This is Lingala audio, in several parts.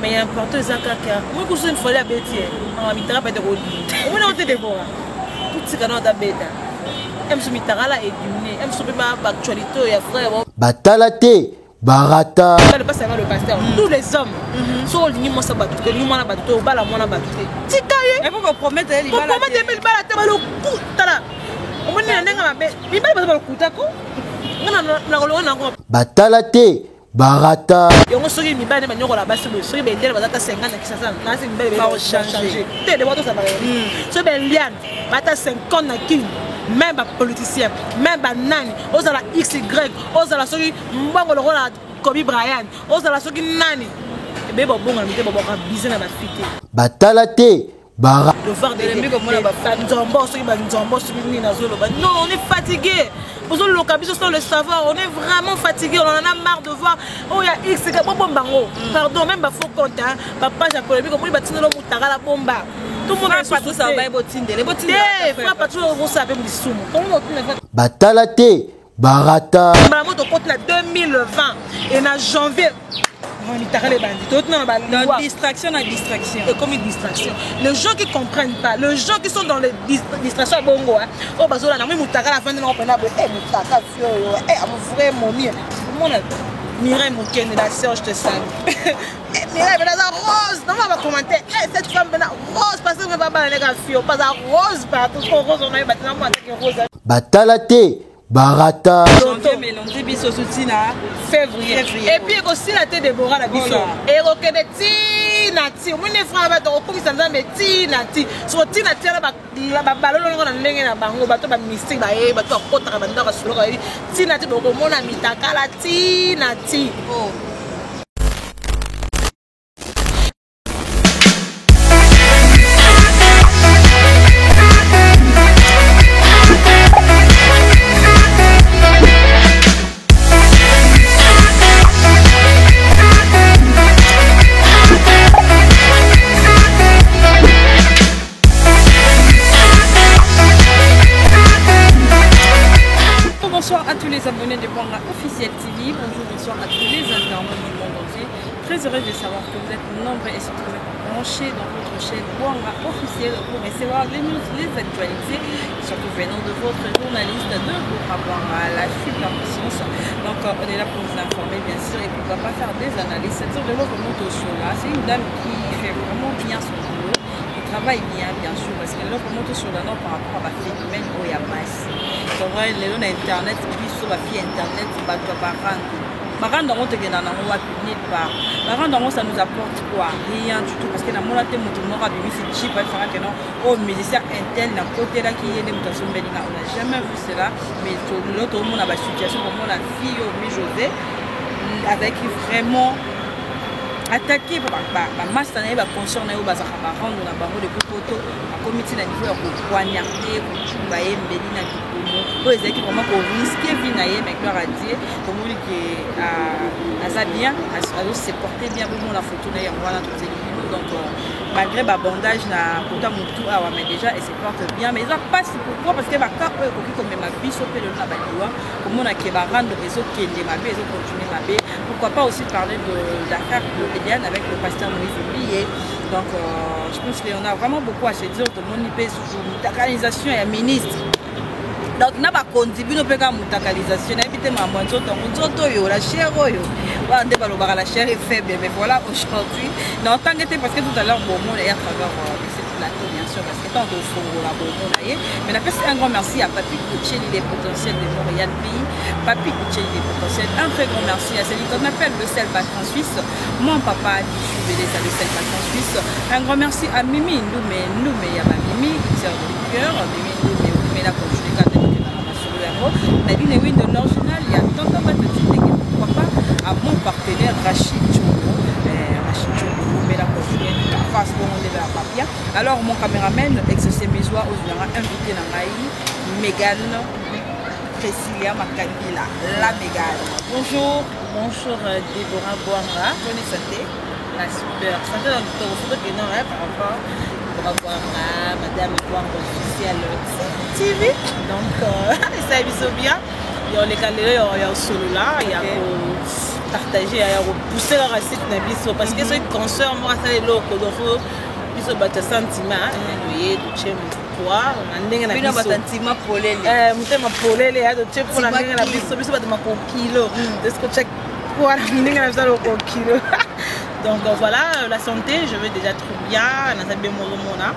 Mais il y a un porteur de caca. Moi, je suis une folie à bêtiser. On va pas de rôle. On va noter des voix. Tout ce qu'on a d'abord. M. Mitara là est diminué. M. Soubima, actualité, il y a frère. Batalate, Barata. Le pasteur, le pasteur. Tous les hommes. Sont lignés, moi, ça bat tout. Nous, on a battu. On va la moi, on a battu. C'est taillé. Il faut qu'on promette les balles. On promette des balles à terre. Le coup, t'as on va dire que mais pas le coup d'accord. On a Batalate, Barata. Et on se dit que les gens là-bas sont les belles batata 50 qui ça là c'est une belle changer. T'es de voir tout ça pareil. Ce bel liane batata 50 qui même les politiciens, même les nani, aux ala XY, aux ala ceux qui mbongo le rôle Kobe Bryant, aux ala ceux qui nani. Et bien bon on a mis bon bizarre na ba fité. Batalate. Le voir des nzombo ceux qui ba nzombo ceux qui ni na zolo. Non, on est fatigué. Pour le localisme sans le savoir, on est vraiment fatigué, on en a marre de voir. Oh, il y a X, c'est bon bango. Pardon, même pas faux compte, hein. Papa, j'ai polémique, comme il va tirer le moutara la bombe. Tout le monde a pas tout ça, les bottines. Les bottines, pas tout le monde savait me soum. Comment on Batalate, Barata. Ma moto compte la 2020 et en janvier. Dans distraction à distraction. Et comme une distraction. Les gens qui ne comprennent pas, les gens qui sont dans les distractions, bongo, oh, bah, là, moutaka la fin de l'année, moutaka, mon frère, mon mien. Mireille Moukene, la sœur, je te salue. Mireille, mais la rose, non, on va commenter. Cette femme, rose, parce que je ne vais pas parler avec la fille, pas rose partout. Rose, on a eu bâtiment, rose. Batalate, Barata. Janvier, mélangé, biso soutien, février. Et puis aussi la tête de Bora la biso. Et ok de tinati. Moi ne frère ba to comme ça mais tinati. So tinati la ba balolo na ndenge na bango bato ba mystique ba e bato akota ba ndaka solo ka tinati boko mona mitaka la tinati. Oh. Bonsoir à tous les abonnés de Bwanga Officiel TV, bonsoir à tous les internautes du monde entier. Très heureux de savoir que vous êtes nombreux et surtout branchés dans votre chaîne Bwanga Officiel pour recevoir les news, les actualités, surtout venant de votre journaliste de Bwanga, la super puissance. Donc on est là pour vous informer bien sûr et pourquoi pas faire des analyses. Cette sorte de l'autre moto là, c'est une dame qui fait vraiment bien son boulot. Travaille bien sûr parce que l'autre moto sur la nord par rapport à la phénomène où il y a masse. C'est vrai, les gens internet, puis sur la fille internet, bah tu vas Baranda on te gagne dans le roi nulle part. Baranda ça nous apporte quoi? Rien du tout parce que dans mon latte mon tournoi a bimi c'est cheap parce que non oh musicien intel d'un côté là qui est des mutations belina on n'a jamais vu cela mais l'autre monde a la situation pour moi la fille au José avec vraiment attaqué par masse na ba conscient na yo ba zaka ba rendre na bango de poto a comité na niveau ya ko poignarder ko chumba embeli na kikomo o ezaki vraiment ko risquer vie na ye mais gloire à Dieu comme lui qui a bien a se porter bien pour la photo na yango wana tout donc malgré ba bandage na kota mutu awa mais déjà elle se porte bien mais ça passe pourquoi parce que ba ka ko ki comme ma biso pe le na ba liwa comme on a ke ba rendre beso kende ma beso continuer ma be pourquoi pas aussi parler de l'affaire avec le pasteur Moïse Oublié. Donc je pense qu'on a vraiment beaucoup à se dire de mon IP sur l'organisation et ministre. Donc n'a pas contribué au péga mutakalisation habité ma moitié donc la chair la chair est faible mais voilà aujourd'hui non tant que parce que tout à l'heure bon monde est à travers ce plateau bien sûr parce que tant de fond la bon monde mais la un grand merci à Papi Koucheli des potentiels de Montréal pays Papi Koucheli des potentiels un très grand merci à celui qu'on appelle le sel patron suisse mon papa dit les le sel patron suisse un grand merci à Mimi Ndoumé ya Mimi sœur de cœur Mimi Ndoumé la coach de cadre la ligne de l'original, il y a tant de pourquoi pas à mon partenaire Rachid Tchoumou, mais la prochaine face pour mon débat papier. Alors mon caméraman, ex-CC Misoua, invité dans Mégane Cécilia Makandila, la Mégane. Bonjour. Bonjour Déborah Bwanga. Bonne santé. La super. Santé dans le temps, que non, par rapport. Madame Bwanga Officiel TV donc ça est bien il y a les calés il y a solo là il y a partager à repousser la racine na biso parce que ce concert moi ça est loco donc biso bata sentiment oui tu toi na ndenge na biso bino sentiment polele mutema polele ya tu pour la ndenge na biso bata ma kilo de ce que check pour la ndenge na biso ko kilo donc voilà la santé je vais déjà trop bien na sabe mona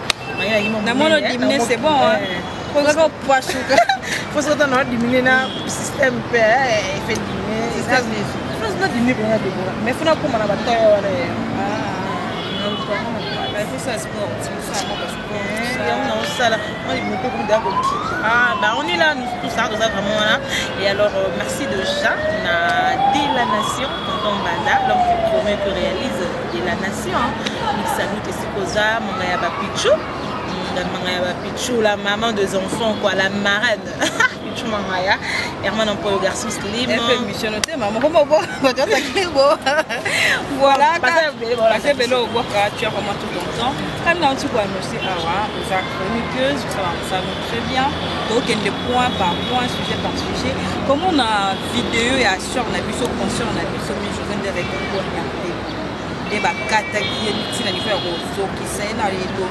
na mono diminuer c'est bon hein faut que poids sucre faut que on diminuer na système fait diminuer ça c'est not diminuer mais faut na kuma na bato ya c'est ça sport c'est ça on est là tout ça vraiment là et alors merci déjà na de la nation tonton Banda l'homme qui promet que réalise de la nation salut et Sikoza Mangaya Bapichou Pichou, la maman des enfants, quoi, la marraine. Pichou Mangaya, Herman Emploi au garçon slim. Elle fait mission notée, maman. Comment bon, voilà, c'est belle au bois, tu as vraiment tout le temps. Comme dans tout quoi, nous aussi, vous êtes chroniqueuse, ça va très bien. Donc, il y a des points par point, sujet par sujet. Comme on a vidéo et assure, on a vu sur conscient, on a vu sur mes choses de réponse. Et bah kataki et na niveau rozo qui c'est na les donc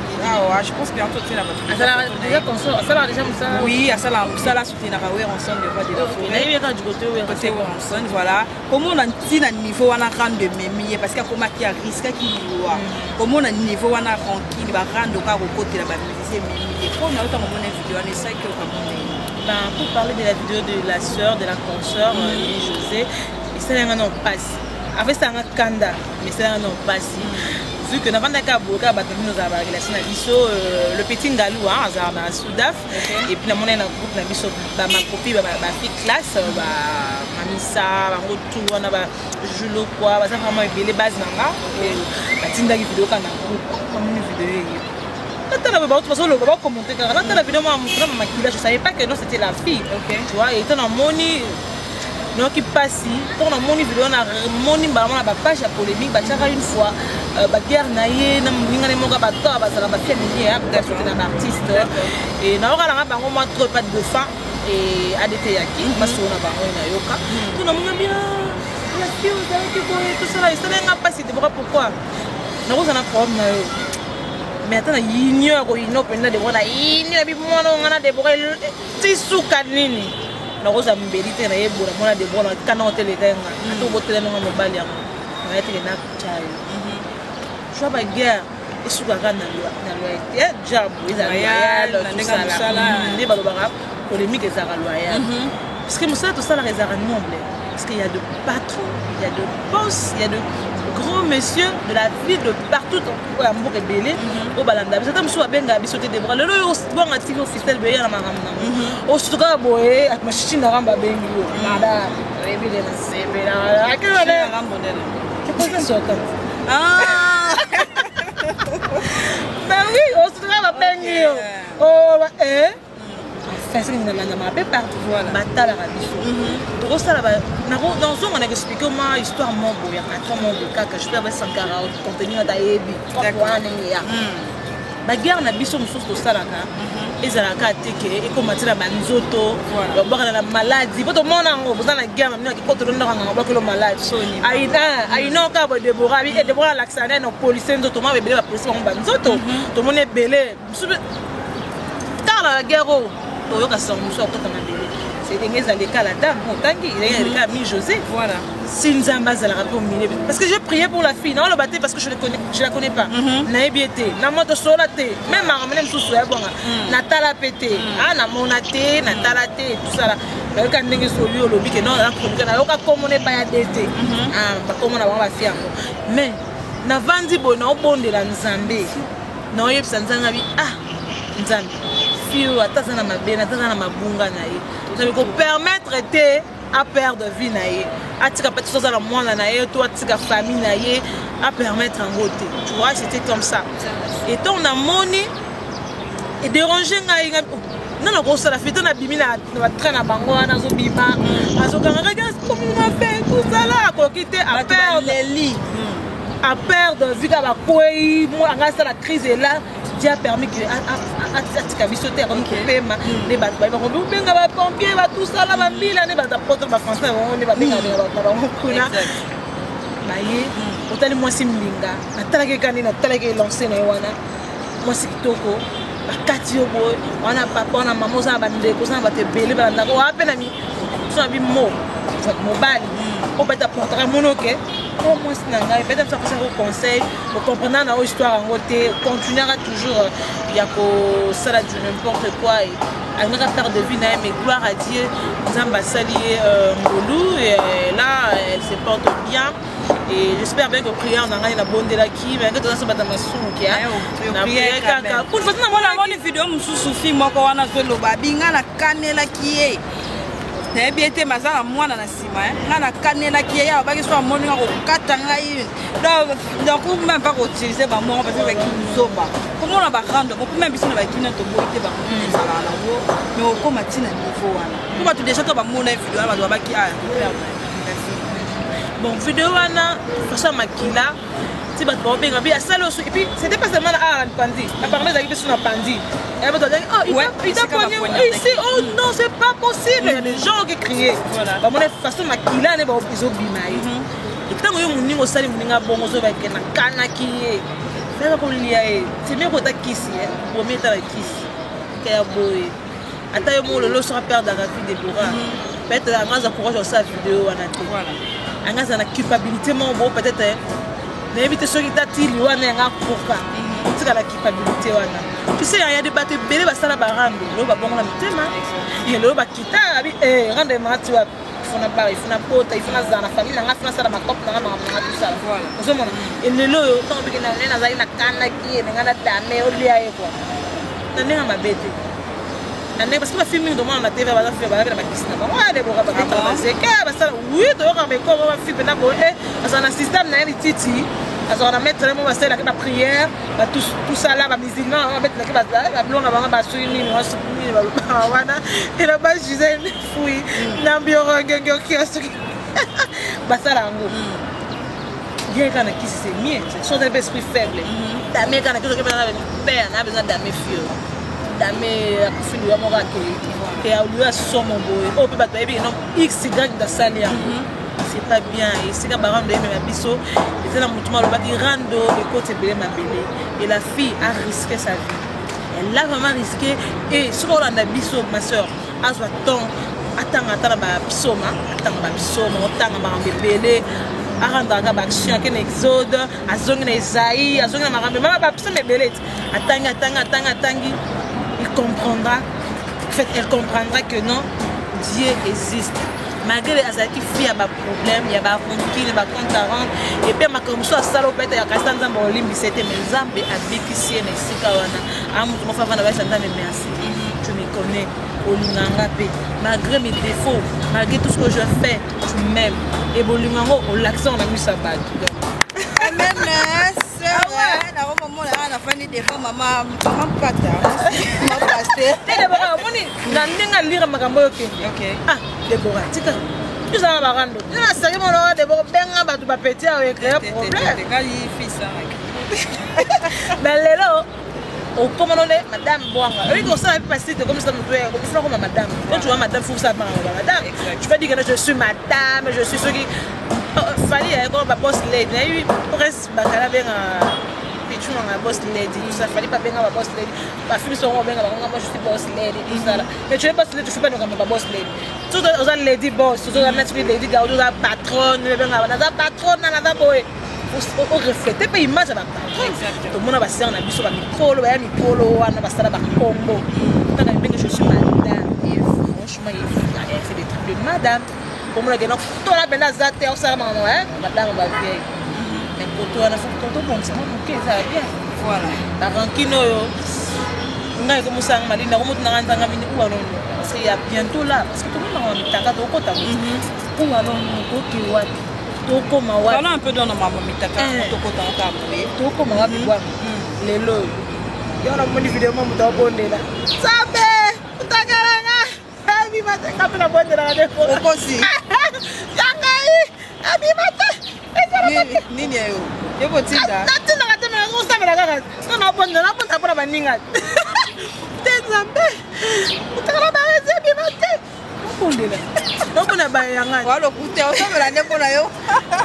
je pense que bientôt c'est la batterie déjà console ça déjà ça oui ça la soutenir na ouais ensemble de voix de la forêt il y a du côté ensemble voilà comment on a petit na niveau on a rendre de mémie parce que comment qui a risque qui doit comment on a niveau on a tranquille va rendre au côté la musicien mémie et pour on a autant mon vidéo on essaie que pour parler de la vidéo de la sœur de la consoeur José et ça n'a pas passé. Avec ça, un kanda, mais ça non pas si. Vu que nous avons des relation le petit Galou, à Soudaf, et puis nous avons un groupe, ma copine, ma fille classe, ma missa, ma retour, on a Julo, quoi, ça vraiment les bases, et Tinda qui vidéo quand on a comme une vidéo. Là, commenter car là, la vidéo, je ne savais pas que non, c'était la fille. Tu vois, et étant en moni. Donc qui passe pour mon vidéo na moni ba na page polémique ba chaka une fois ba guerre naie na minga ne monga ba to ba sala ba féminin ya ba soutenir un artiste et na ora la ba moi trop pas de fin et ADT yaki parce qu'on a ba na yoka tout na monga bien la fille qui tout ça là ça n'a pas passé pourquoi na ko na problème na yo mais attends ignore ko ino penda de bona ignore bi mo na de boka tisuka nini na rosa mbelite na yebola mona de bona kana hotel etenga to botele no mobali yango na yete na chayo je ba guerre isuka kana na loyauté job loyal tout ça ne ba ba polémique et ça loyal parce que ça tout ça la réserve noble parce qu'il y a de patrons il y a de boss il y a de gros messieurs de la ville de partout en Mboka belé au balanda ça comme soit benga bisoté de bras le bon actif officiel be ya na makamna o suka boye atmachichi na ramba bengi nada rebele na sebela akela rambo dela que pose soka ben oui o suka bengi oh c'est ça que na ma pépère voilà batala rabiso donc ça là dans son on a expliqué moi histoire mon boya comment de kaka je peux avoir 140 contenir d'aebi pourquoi nenia ba guerre na biso mususu to sala na ezalaka teke et comme atira banzoto ba na maladie poto mona ngo boza na guerre na ki poto ndanga ngo ba ko maladie aina ka ba Deborah bi et Deborah l'accent no policier nzoto ma bebele ba policier ngo banzoto to mona belé la guerre c'est des cas la dame il y a mis José voilà si nous avons parce que j'ai prié pour la fille non le batté parce que je la connais pas naïbiété na moto solaté même ramener sous ya bonga natala pété na monaté natala té tout ça là quand ndenge soli olobi que non la chronique na yoka comme on est pas ya dété ba comme on a ba fille mais na vandi bona obondela nzambe na yebisa nzanga bi nzambe fio atazana mabena atazana mabunga na ye ça veut permettre à perdre vie na ye atika peut être la mwana na ye toi atika famille na ye à permettre en beauté tu vois c'était comme ça et ton amoni et déranger ngai non non ça la fête na bimina na train na bango na zo bima azo kanga regarde comme on a fait tout ça là ko quitter à perdre les lits à perdre vu ka ba koi moi anga ça la crise est là Dieu a permis que atika biso te comme pema ne ba ba ko benga ba pompier ba tout ça là ba mbila ne ba porte ba français ne ba benga ba ba kuna baye otali mwasi mlinga natalaki kani natalaki lancé na wana mwasi kitoko bakati yo boy wana papa na mama za bandeko za batebele ba ndako wape na mi so bi mo mobile o beta portrait monoke au moins nanga peut-être ça peut conseil pour comprendre na histoire en côté continuera toujours il y a ko sala du n'importe quoi et on a peur de vie mais gloire à Dieu Zamba salier Ngolu et là elle se porte bien et j'espère bien que prière on a la bonne de la qui mais que tout ça ça va dans ma souki na prière kaka pour façon na mona vidéo mususu fi moko wana zo loba binga na kanela kié na bien te mazala mwana na sima nga na kanela kié ya ba ki so moni nga ko katanga yi donc même pas utiliser ba moko parce que ba ki zoba comment on va rendre pour même biso na ba kina to boite ba sala na wo mais au comme tina niveau wana kuma tu déjà to ba mona vidéo ba ba ki bon vidéo wana façon makila si ba to benga bi asalo et puis c'était pas seulement à Pandi la parler d'ailleurs sur la Pandi elle va dire oh il t'a pogné ici oh non c'est pas possible il y a des gens qui crient ba mona façon makila ne ba opizo bimayi et tant que yo muningo sali muninga bongo zo ba kena kana ki ça va pour lia c'est mieux que ta kisi pour mettre la kisi kaya boy ata yo mo le sera perdre la vie de Dora peut-être la grâce à courage sur sa vidéo wana voilà anga na culpabilité mon beau peut-être n'éviter ceux qui t'attirent wana nga koka c'est la culpabilité wana tu sais il y a des bateaux belé ba sala barando lo ba bongo la mitema il lo ba kita bi rendre mati wa fona ba ifuna pota ifuna za na famille nga funa sala makop nga nga tout ça voilà ozo mona et le lo tant que na za ina kana ki nga na dame olia e quoi na nga mabete parce que ma fille me demande la TV va faire la piscine ba wa de boka ba c'est que ba ça oui to ka me ko ba fille na bo parce qu'on a système na ni titi parce on a mettre vraiment ba la prière ba tout ça là ba musulman on mettre la ba blonga ba ba suini ni wasu ni ba wana et là ba Gisèle fui na bioro ngengyo kiasu ba ça là ngo bien kana qui c'est mieux c'est son esprit faible dame kana qui père na besoin dame fio dame akufili wa moka ke ya uliwa somo boy o pe bato ebi non x y da salia c'est pas bien et c'est ka barando eme biso et c'est la mutuma lo bati rando le côté belé ma belé et la fille a risqué sa vie elle a vraiment risqué et sur la biso ma sœur azwa temps atanga ba bisoma atanga ba bisoma otanga ba belé arandaka ba action ken exode azongi na Isaïe azongi na marambe mama ba bisoma belé atangi il comprendra, en fait, elle comprendra que non, Dieu existe. Malgré les azaki filles, il y a des problèmes, il y a des comptes, il y a des comptes à rendre. Et puis, ma comme ça, salopette, il y a des gens qui c'était mes zambes avec ici et ici. Merci. Tu me connais. Malgré mes défauts, malgré tout ce que je fais, tu m'aimes. Et Bolingango, on l'accent, on a mis sa bague. Amen. Na romo mona na fani de fama mama pata ma pasteur Deborah moni na ndinga lira makambo yoke okay Deborah tika tu ça va rando na sari mona Deborah benga batu ba petit avec problème kali fils mais lelo au commandant madame Boanga oui comme ça passer comme ça nous doit comme madame quand tu vois madame faut ça madame tu vas dire que je suis madame je suis ce qui fallait comme ba boss lady na eu presque bakala benga tu m'as boss lady tout ça fallait pas benga ba boss lady ba fille sont benga ba moi je suis boss lady tout ça là mais tu es boss lady tu fais pas comme ba boss lady tout aux lady boss tout aux lady lady gaudo la patronne benga na patronne na boy au refléter pas image ba patronne tout monde va ser na biso ba mikolo wana ba sala ba combo tant que benga je suis madame et franchement il fait des trucs de madame pour moi que non tout la bena zate au ça maman madame ba vieille mais pour toi on a fait tonton bon ça va bien voilà la rancune yo ngai comme ça malina comme tu n'entends pas mini ou alors parce qu'il y a bientôt là parce que tout le monde mitaka to kota ou alors ko wa to ko ma wa voilà un peu dans maman mitaka to kota ka to ko ma wa bwa lelo yo na moni vidéo mo to bondela sabe utakaranga abi mate ka na bondela de ko kosi yangai abi mate nini yo yebo tinda natina katema ngusa la kaka na bonda pour baninga te nzambe utakala ba rezebi mate ondela donc na ba yanga walo kute osomela ne pona yo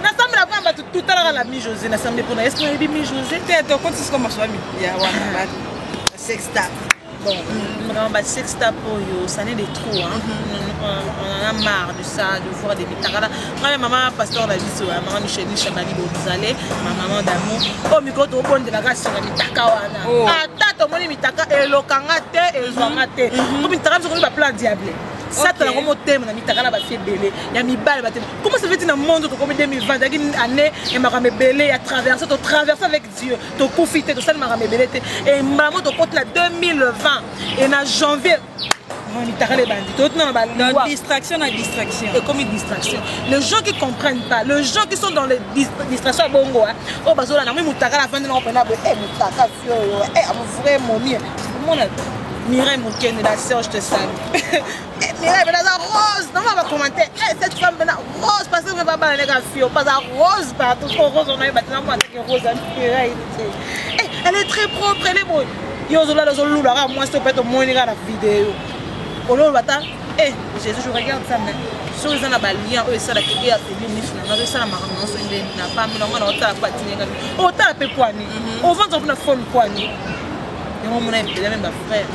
na samela kwa batu tutala la mi José na samela pona est-ce que mi José te to konti sko maswami ya wana ba sexta bon vraiment ba sexta pour yo ça n'est de trop hein on en a marre de ça de voir des mitakala moi maman pasteur la biso maman Michel Chabani Bonzale ma maman d'amour au micro to bonde la grâce na mitaka wana ata to moni mitaka elokanga te ezwanga te ko mitaka so ko ba plan diable ça t'as vraiment thème na mitaka ba fait belé ya mibale ba thème comment ça fait dans le monde to comme 2020 une année et ma ramé belé à traverser avec Dieu to profiter de ça ma ramé belé et maman to compte la 2020 et na janvier distraction à distraction. Et comme une distraction. Les gens qui ne comprennent pas, les gens qui sont dans les distractions à Bongo, oh, bah, la fin de Mireille Mouken, la sœur, je te salue. Mireille, mais rose, non, on va commenter. Cette femme, rose, parce que je ne vais pas aller à la fille, pas à rose, partout, rose, on a eu bâtiment, rose, elle est très propre, elle est bonne. Moi, je peux te montrer la vidéo. Jésus, je regarde ça, mais sur les ans, il y a ça qui a fait une mission. Ça, la marque, n'a pas mis dans la patine. Autant la pépoignée. Au ventre, on a fait une poignée. Et on a été même ma frère.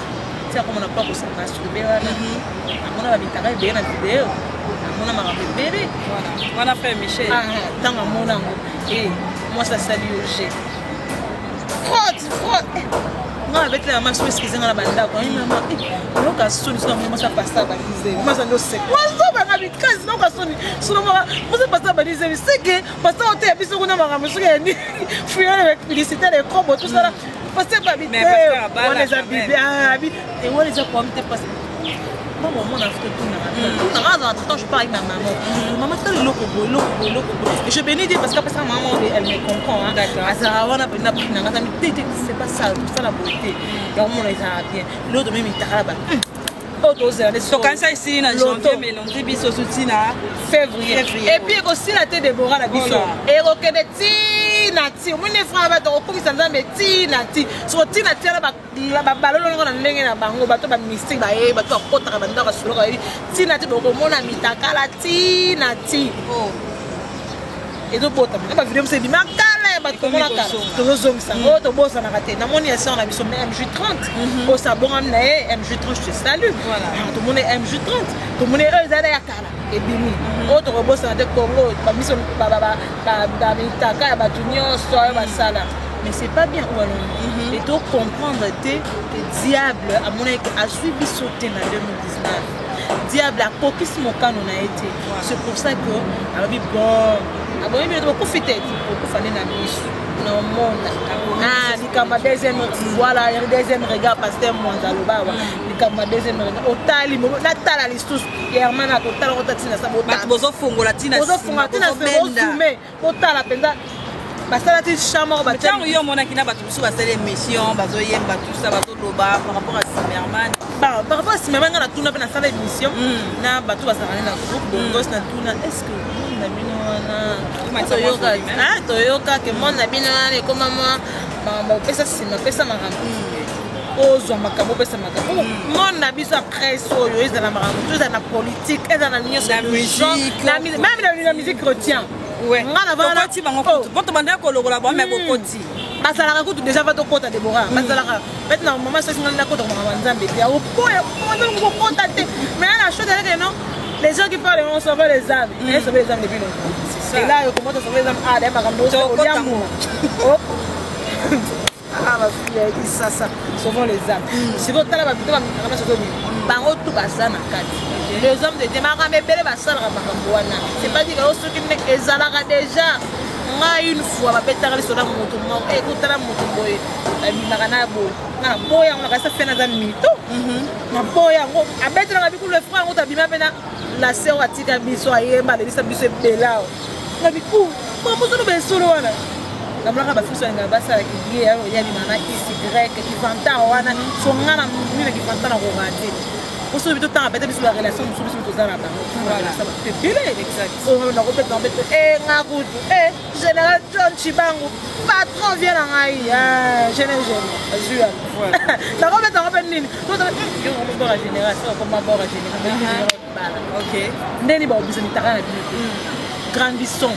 C'est comme on n'a pas pour s'en masturber. On a mis bien la vidéo. On a marqué bébé. On a fait Michel. Dans mon angle. Et moi, ça salue au G. Frotte. Non, avec la maman, je suis excusée dans la bande. Quand il m'a dit, on a sonné sur moi, ça passe à baliser. Moi, ça nous sait. Moi, ça va avec 15 ans, on a sonné sur moi. Moi, ça passe à baliser. C'est que, parce qu'on a été on a marre, monsieur, il y a fouillé avec félicité les combos, tout ça là. Parce que, on les a bibés, et on les a promis, parce que. Bon, on a fait tout le temps, je parle avec ma maman. Maman, c'est le loco. Et je bénis Dieu parce qu'après ça, maman, elle me comprend. D'accord. C'est pas ça, c'est ça la beauté. Et on les a bien. L'autre même, il t'a là-bas. Donc, quand ça ici, dans janvier, mais l'on dit biso soutien février. Et puis aussi, la tête de Bora, la biso. Et ok, de Tinati. Mon frère va te recourir sans mais Tinati. Sur Tinati, la ballon, on a l'engagé à Bango, bateau, mystique, bateau, à Kota, Rabanda, à Solo. Tinati, mon ami Takala, Tinati. Et donc, on va vidéo, c'est dit, mais comment on a ça? Oh, tu bosses en arrêté. Dans mon essai, on a mis son MJ30. Oh, ça bon, MJ30, je te salue. Voilà. Tout le monde est MJ30. Tout le monde est eux, à Kala. Et bimi. Oh, tu bosses en Congo. Tu as mis son mais c'est pas bien. Et donc, comprendre que diable, à mon avis, a suivi sauter en 2019. Diable a coquille mon cas, on a été. C'est pour ça que, bon, il faut profiter pour faire la mission. Non, mon deuxième, voilà, deuxième regard, pasteur Mwanzaloba, le deuxième regard. Au tali, la tala, les tous, Herman a total, on t'a dit, ça va. Bozo fongo, la tina, au tala, penda. Basala ti chambre ba tiens yo mona kina ba tout ba sele émission bazo yemba tout ça bazo loba par rapport à Simerman par rapport à Simerman na tuna pe na sala émission na ba tout ba sala na groupe bongos na tuna est-ce que mon na bino toyoka que mon na bino na comme moi ba pesa sima pesa makambo ozo makambo pesa makambo mon na biso après so yo ezala makambo tout ça na politique ezala na nyonso la musique même la musique chrétienne. Ouais. Quand tu mandes à logo là-bas, mais beaucoup de Basalaka kutu déjà va to kota Deborah. Basalaka. Maintenant maman c'est ngana kota maman Nzambe. Ya okoya, on kota te. Mais la chose est que non, les gens qui parlent on sauve les âmes. Ils sauvent les âmes depuis longtemps. C'est là que comment sauver les âmes ah des makambo au liamu. Hop. Ah ma fille dit ça sauvons les âmes. Si vous tala ba bito ba mikana so tobi. Bango tout basa na kati. Les hommes de démarrer mais belle basala makambo wana. C'est pas dire que ceux qui ne ezalaka déjà une fois ba petara sur la moto mort écoute la moto boy la bimaka bo na boya on a ça fait na mito na boya ngo abetela ngabi ku le frère ngo tabima pena la sœur atika biso ayemba le bisa biso belao ngabi ku mo moto be solo wana la blaka ba fiso nga basa ki ya ya bimana ki grec ki fanta wana so ngana mimi ki fanta na ko ngati osobi to tanga bete biso la relation musu biso to zana bango Voilà. ça va te pile Exact. on a repété en bête ngakutu général John Chibangu patron vient na ngai jeune azua Voilà. na repété en bête nini to yo on bora général ça comme ma bora général Ok. ndeni ba obisa mitaka na bino grand bisson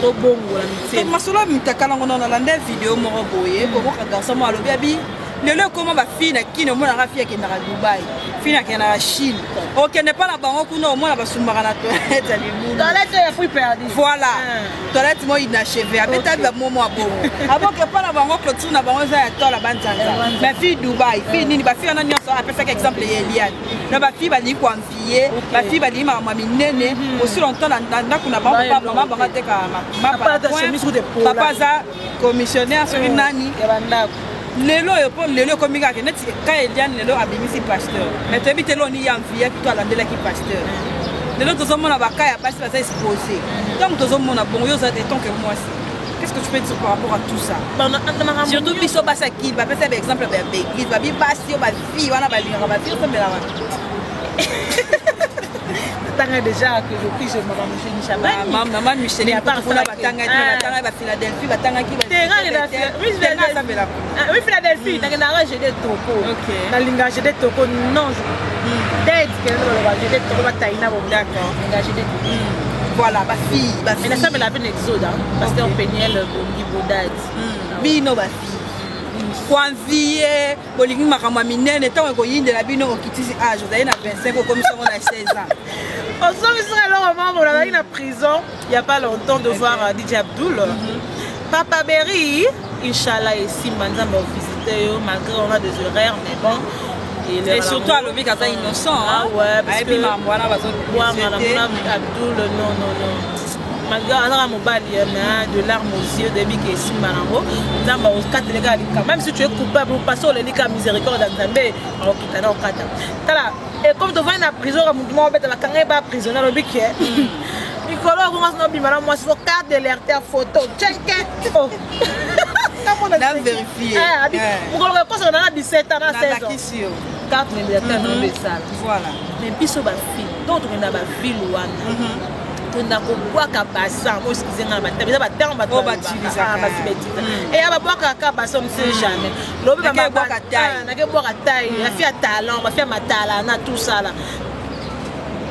to bongo la mitie masolo mitakala ngo na landa vidéo moko boye ko ka garçon mo alobi abi lelo comment ba fille na kino mo na fille qui na Dubaï fille qui na Chine OK n'est pas la bango kuno mo na basumaka na toilette ali mu toilette ya fui perdu voilà toilette mo inachevé abeta ba momo abongo avant que pas la bango clôture na bango za ya tola banzanza ba fille Dubaï fille nini ba fille na nyonso apesa exemple ya Eliane na ba fille ba li ko envier ba fille ba li mama minene aussi longtemps na kuna bango papa mama bango teka mama papa za commissionnaire sur nani ya bandako lelo komika ke neti ka Eliane lelo abimisi pasteur mais toyebi te lo ni ya envier to alandelaki pasteur lelo tozomona baka ya basi baza exposé donc tozomona bongo yo za de tant que moi qu'est-ce que tu peux dire par rapport à tout ça surtout biso basa ki ba pesa par exemple ba église ba bi basi yo ba fille wana ba linga ba fille somela wana tanga déjà que je prie je maman Michel Chabani maman Michel ya part pour la batanga ba Philadelphie batanga ki ba oui Philadelphie na ngena j'ai des toko na linga j'ai des toko non peut-être que le j'ai des toko bataina bon d'accord linga j'ai des voilà ba fille mais ça me la peine exode parce que on peignait le bongi bodad bino ba fille kwanviye bolingi makambo minene ntango koyindela bino okitisi age ozali na 25 okomisongo na 16 ans osongisaka eloko moko ozalaki na prison il y a pas longtemps de voir DJ Abdoul Papa Berry Inch'Allah esimba nzambe ovisite yo malgré on a des horaires mais bon et surtout alobi kaza innocent ouais parce que wana Abdoul non malgré on mobali de larmes aux yeux début que esimba nango nzambe okateleka alika même si tu es coupable passe olelika miséricorde ya nzambe okita na okata tala et comme tu vas na prison comme tout le monde va quand ba prisonnier alobi ke mikolo okonga sino bima na mwasi fo carte de l'air photo check oh na vérifier mokolo kosa na 17 ans na 16 ans carte de l'air non besala voilà mais biso ba fille donc tu na ba ville wana tunda kobwaka basa mo excusez-moi batabe za batanga bato batilisaka basibetiza et aba bwaka ka basa on sait jamais lobi ba bwaka taille na ke bwaka taille la fille a talent ba fille matala na tout ça là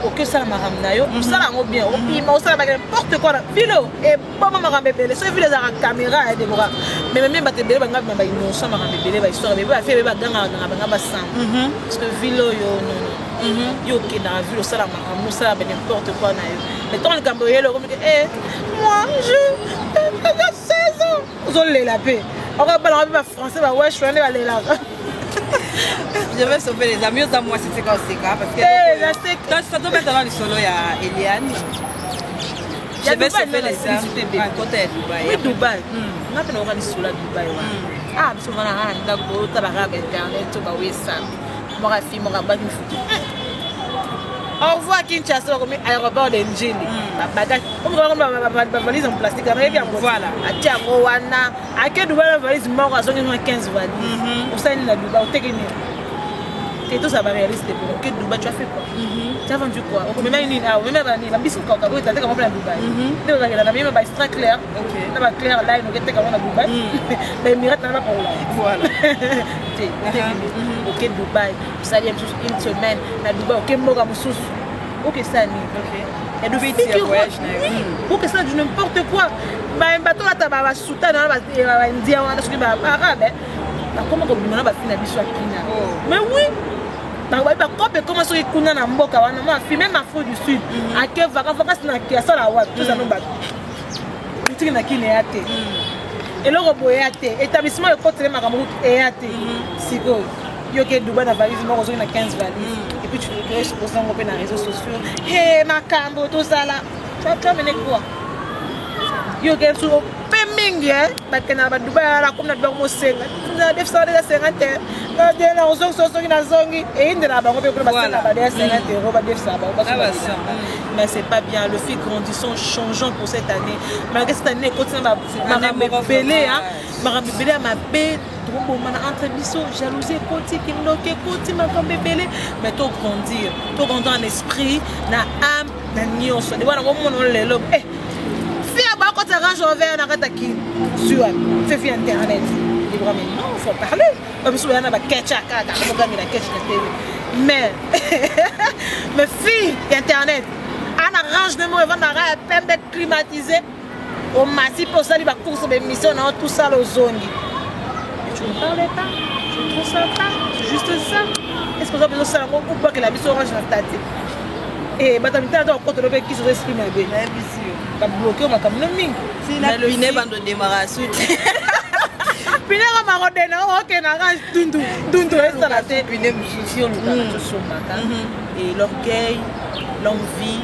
OK ça maram na yo ça là ngo bien opima ça ba n'importe quoi filo et pas maman bébé so filo za caméra et des bras mais même batebele ba ngaba ba innocent maram bébé ba histoire bébé ba fait ba ganga na ba sang parce que filo yo non yo qui dans la ville ça là maram ça ba n'importe quoi na yo mais tant le cambrioleur comme moi je 16 ans vous allez la paix on va pas la français ba ouais je suis allé là je vais sauver les amis à moi c'est quand c'est parce que ça doit mettre dans le solo il y a Eliane je vais sauver les amis à côté de Dubaï oui Dubaï on a fait un solo à Dubaï ah souvent on a d'accord tu vas regarder internet tu vas voir ça moi fille moi ba une photo on voit Kinshasa comme aéroport d'Engine bagage on va valise en plastique on bien voilà atia ngo wana ake Dubaï valise moko azongi 15 valises on s'en na Dubaï tekeni et tout ça va réaliste pour que Dubaï tu as fait quoi tu as vendu quoi on même une ah même ba ni la biso ka ko tata comme plan Dubaï donc la même ba extra clair OK na ba clair là nous était comme na Dubaï mais Émirats na pas là voilà OK Dubaï ça y est une semaine na Dubaï OK moka mususu OK ça ni OK et de voyage OK ça du n'importe quoi ba bateau là ta ba souta na ba indien wana ce qui ba arabe comment ko bimana ba fina biso akina mais oui ba kope comment so ikuna na mboka wana ma fi même Afrique du Sud ake vacances na kiasa la wa tout ça no ba boutique na kine yate eloko boye yate établissement le côté makambo yate siko yo ke Dubaï na valise moko zo na 15 valises et puis tu peux se poser dans les réseaux sociaux hey makambo tout ça là tu vas mener quoi yo ke su mingi bakena ba Dubaï la comme na Dubaï mo senga na def ça de 50 na de na zongi na zongi et inde na bango pe ko ba 50 € ba def ça ba mais c'est pas bien le fil grandissant changeant pour cette année malgré cette année continue ma belé hein ma belé ma bé trop bon entre biso jalousie koti kindoke koti makambe belé mais to grandir en esprit na âme na nyonso de wana ko mono lelo fia ba ko ta range over na kata ki sur fait internet libre mais non faut parler biso yana ba ketcha ka ko gagner la ketcha na télé mais mais fille internet on arrange de mots et on a peine climatisé au massif pour ça il va course de mission tout ça le zone. Tu ne parles pas, je trouve ça pas, c'est juste ça. Est-ce que vous avez besoin de ça ou pas que la mission orange dans ta tête? Et bah t'as mis dans compte le qui se exprime bien. T'as bloqué ma comme le ming. Si la piné bande de démarrage. Piné comme ma rodé non OK na range dundu ça la tête piné sur le cas et l'orgueil, l'envie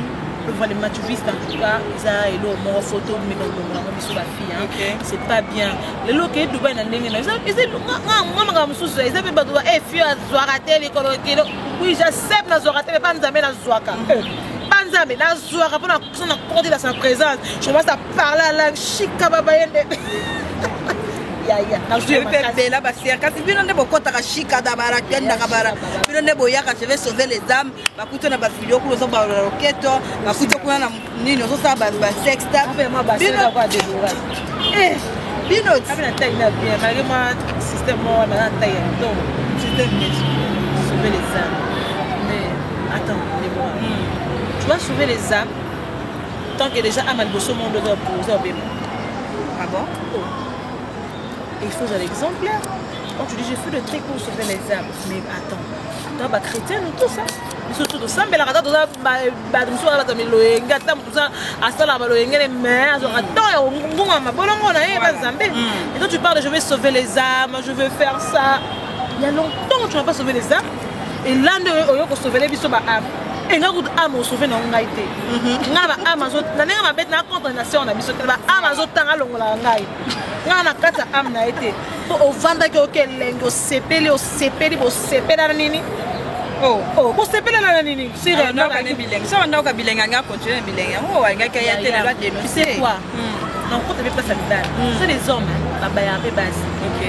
les matuvistes en tout cas ils ont une photo mais sur la fille c'est pas bien les locaux Dubaï na ndenge na moi mususu ils avaient pas droit fille azwaka les kolokelo oui j'accepte na zwaka mais pas nzambe na zwaka pas nzambe na zwaka pour na compter dans sa présence je commence à parler à la chika baba yende bela basia kasi bino nde bokota ka shika da barakenda ka bara bino nde boyaka je vais sauver les âmes bakuto na ba video ko zo ba roketo bakuto kuna na nini zo sa ba sexta vraiment ba sexta kwa dédorat bino na taille na bien vraiment système moi na taille donc système sauver les âmes mais attends les moi tu vas sauver les âmes tant que déjà amal bosso monde de poser au bébé ah bon il faut un exemplaire. Quand tu dis j'ai fait le truc pour sauver les âmes, mais attends, toi bah chrétien ou tout ça, surtout tout ça, mais la rata tout ça, bah nous sommes là dans le loyenga, tout ça, à ça là le loyenga les mains, attends, on ma bolongo na pas zambé. Et toi tu parles de je vais sauver les âmes, je veux faire ça. Il y a longtemps tu n'as pas sauvé les âmes. Et là on pour sauver les biso ba âme. Et nga ku âme sauver na ngai te. Nga ba âme zo, na nga ma bête na condamnation na biso te ba âme zo tanga longola ngai. Ngana kata amna été au vanda que lengo sepeli bo sepela nini bo sepela na nini sire non ka bilenga ça on a bilenga nga continuer bilenga oh nga ka ya télé va dénoncer c'est quoi non quand tu veux pas ça c'est les hommes ba ba ya pe basi OK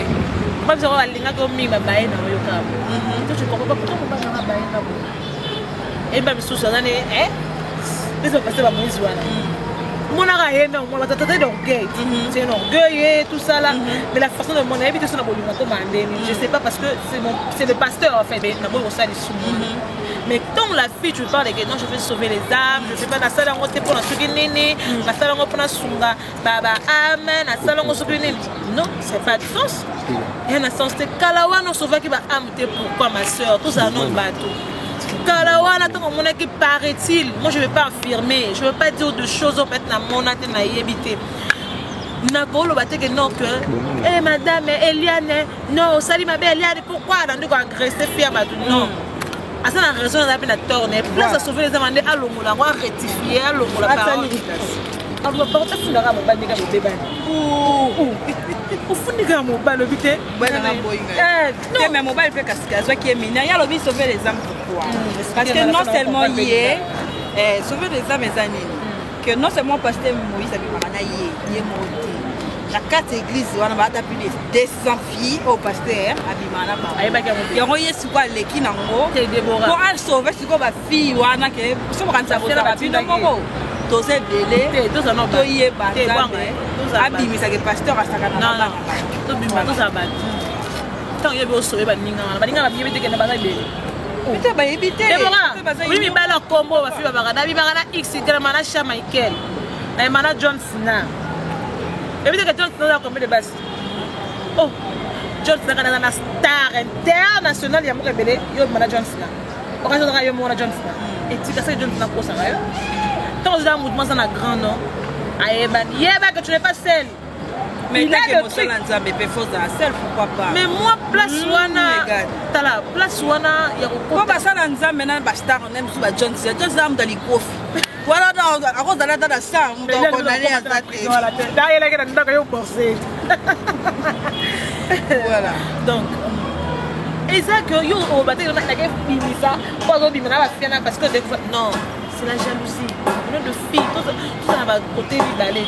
pas besoin alinga ko mi ba ba na yo ka tu comprends pas pourquoi on va na ba na bo et ba biso ça né les hommes passer ba mwezi wana mon arrêt non moi t'as d'orgueil c'est un orgueil et tout ça là mais la façon de mon habitude sur la bolima commander je sais pas parce que c'est le pasteur en fait mais d'abord on s'allie sous mais quand la fille tu parles que non je vais sauver les âmes je sais pas na sala ngote pour na soki nini na sala ngo pour na sunga baba amen na sala ngo soki nini non c'est pas de sens et un sens c'est kalawa no sauver qui va âme pourquoi ma sœur tout ça non bateau Kalawana tant mon qui paraît-il moi je vais pas affirmer je veux pas dire de choses en fait na monate na yebité na bolo bateke non que eh madame Eliane non sali ma belle Eliane pourquoi dans de agresser fille ba non à ça la raison on appelle la tourner place à sauver les amandés à longola on rectifier à longola parole on va porter fundara mo bandika mo bébé au fundika mo ba lobité mais mobile fait cascade qui est mineur il y a lobby sauver les âmes pourquoi parce que non seulement hier sauver les âmes les années que non seulement pasteur Moïse abimana hier monté la quatre églises on va plus de 200 filles au pasteur abimana ba yango yesu kwa leki nango pour al sauver ce ko ba fille wana ke so ba kanza bota ba bino ngo to se belé to ça non to yé ba abimisa ke pasteur asaka na ba to bimba to ça ba tant yé bo sauver ba ninga ba bié te ke na ba belé peut-être ba éviter oui mi ba la combo ba fille ba ba bi ba na x mana cha Michael na mana John Cena et puis que John Cena combien de base oh John Cena est un star international ya mo rebelé yo mana John Cena occasion de yo mo John Cena et tu sais John Cena pour ça quand on a un mouvement ça na grand non ayeba que tu n'es pas seul mais là que mon seul nzambe peut force à seul pourquoi pas mais moi place wana tala place wana ya ko ba ça nzambe na ba star on aime sur ba John Cena dans les coffres voilà à cause de la sang donc on allait à ça voilà d'ailleurs là que ndaka yo bossé voilà donc et ça que yo au bateau on a que bimisa pas au bimina ba fiana parce que non c'est la jalousie. On a de filles, tout ça va côté du balai.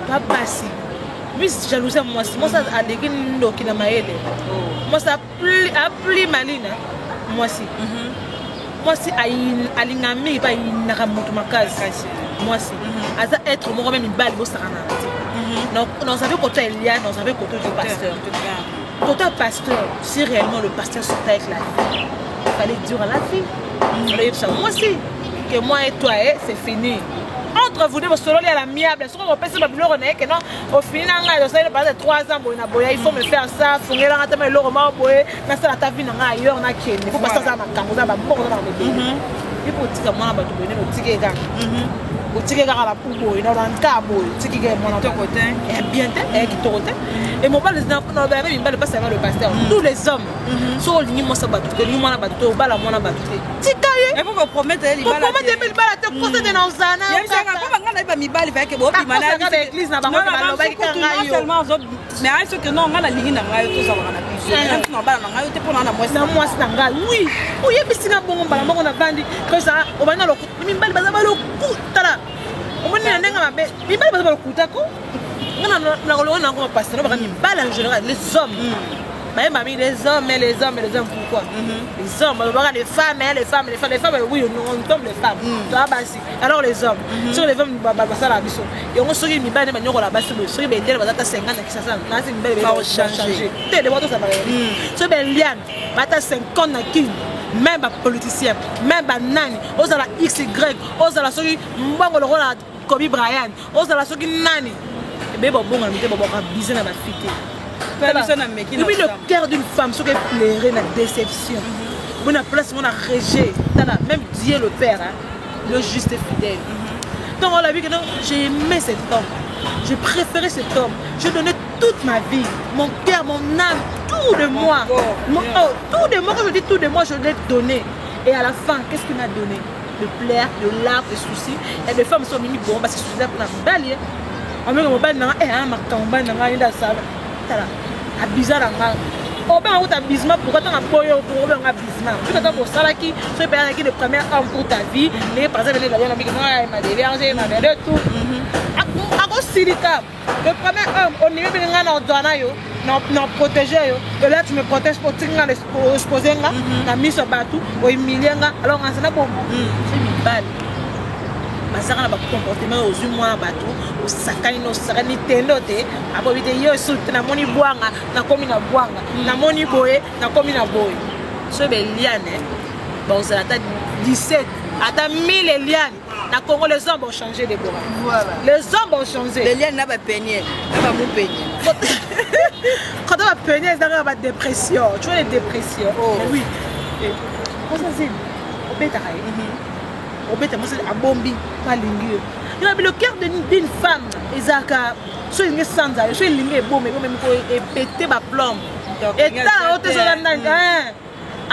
Pas passé. lui jalousie moi ça a des qui na maele moi ça plus malina moi si moi si alingami pas inaka moto makasi moi si asa être moi même une balle bossa na donc on savait côté Eliane on savait côté du pasteur côté pasteur si réellement le pasteur sortait avec la vie il fallait dire à la fille moi si que moi et toi c'est fini entre vous deux vous serez à l'amiable ce qu'on peut se babilo rené que non au final on ça il passe 3 ans boy na boya il faut me faire ça fongela ngata me loro ma boy na ça ta vie na ailleurs na kende faut pas ça makambo za ba bongo na bébé il faut tika mwana ba tubone no tike ka otike ka la pubo ina ranka boy tike ka mwana to côté et bien et qui to côté et mon bal les enfants no ba même bal pas seulement le pasteur tous les hommes so lingi mo sa ba tout ni mwana ba tout bala mwana ba tout tika ye et faut promettre il bala promettre il bala te poser de nozana mais à ce que non on a la ligne na ngayo to ça va na biso na bala na ngayo te pona na mwasi na ngai oui oye bisina bongo bala moko na bandi que ça o bana lo mimbali baza balo kutala o moni na ndenga mabe mimbali baza balo kutako na ko na ko passer no ba mimbali en général les hommes bah mamie les hommes pourquoi les hommes les femmes oui on tombe les femmes toi basi alors les hommes sur les femmes bah ça la biso et on se dit mi bane manyo la basi le sur bendel bazata 50 na kisasa na c'est belle va changer te de votre ça va sur belian bata 50 na kin même ba politicien même ba nani ozala xy ozala soki mbongo le rôle Kobe Bryant ozala soki nani et bon bon amité bon biser na ba fité. Depuis le cœur d'une femme, ce qui plairait, la déception. On a place, on a rejet. Même Dieu le Père, le juste et fidèle. Donc on a vu que j'ai aimé cet homme. J'ai préféré cet homme. J'ai donné toute ma vie, mon cœur, mon âme, tout de moi. Tout de moi, quand je dis tout de moi, je l'ai donné. Et à la fin, qu'est-ce qu'il m'a donné? De plaire, de larmes, de soucis. Et les femmes sont mises bon parce que je suis là pour la balle. On met mon balle dans un marquant, dans un salle. Abusé dans la on va en abusement pourquoi tu as boyo pour un abusement tu as pour ça là qui c'est pas qui le premier homme pour ta vie mais par exemple les gens qui m'a dévergé m'a fait tout à cause silica le premier homme on est bien dans douana yo non protéger yo et là tu me protèges pour tinga exposer nga na mise batou o humilier nga alors on s'en a bon c'est une balle masaka na ba comportement aux humains bateau au sakani no sakani tendo te abobite yo sulte na moni bwanga na komi na bwanga na moni boye na komi na boye so be liane ba on sera 17 ata 1000 liane na Congo les hommes ont changé de bora voilà les hommes ont changé les liane na ba peigner na ba mo peigner quand on va peigner dans la dépression tu vois les dépressions oh oui comment ça c'est au bétail au bête moi c'est à bombi pas lingue il a le cœur d'une femme ezaka so il sans ça so il lingue bon mais même ko et péter ba plomb et ta haute ça là